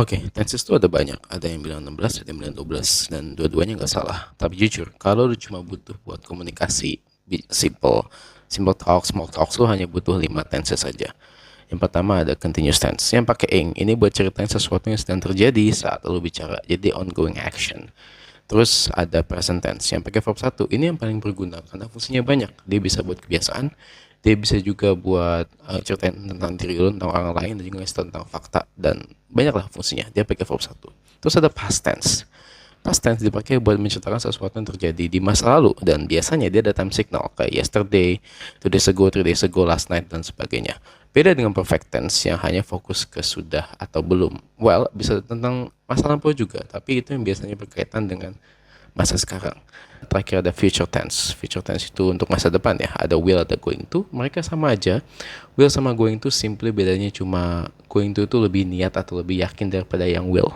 Oke, tenses itu ada banyak. Ada yang bilang 16, ada yang bilang 12, dan dua-duanya nggak salah. Tapi jujur, kalau lu cuma butuh buat komunikasi, simple talk, small talk, lu hanya butuh 5 tenses saja. Yang pertama ada continuous tense, yang pakai ing. Ini buat ceritain sesuatu yang sedang terjadi saat lu bicara, jadi ongoing action. Terus ada present tense yang pakai verb satu. Ini yang paling berguna karena fungsinya banyak. Dia bisa buat kebiasaan, dia bisa juga buat ceritain tentang diri lu, tentang orang lain, dan juga tentang fakta, dan banyaklah fungsinya. Dia pakai verb satu. Terus ada past tense. Past tense dipakai buat menceritakan sesuatu yang terjadi di masa lalu, dan biasanya dia ada time signal kayak yesterday, 2 days ago, 3 days ago, last night, dan sebagainya. Beda dengan perfect tense yang hanya fokus ke sudah atau belum. Well, bisa tentang masa lampau juga, tapi itu yang biasanya berkaitan dengan masa sekarang. Terakhir ada future tense. Future tense itu untuk masa depan ya. Ada will, ada going to. Mereka sama aja. Will sama going to simply bedanya cuma going to itu lebih niat atau lebih yakin daripada yang will.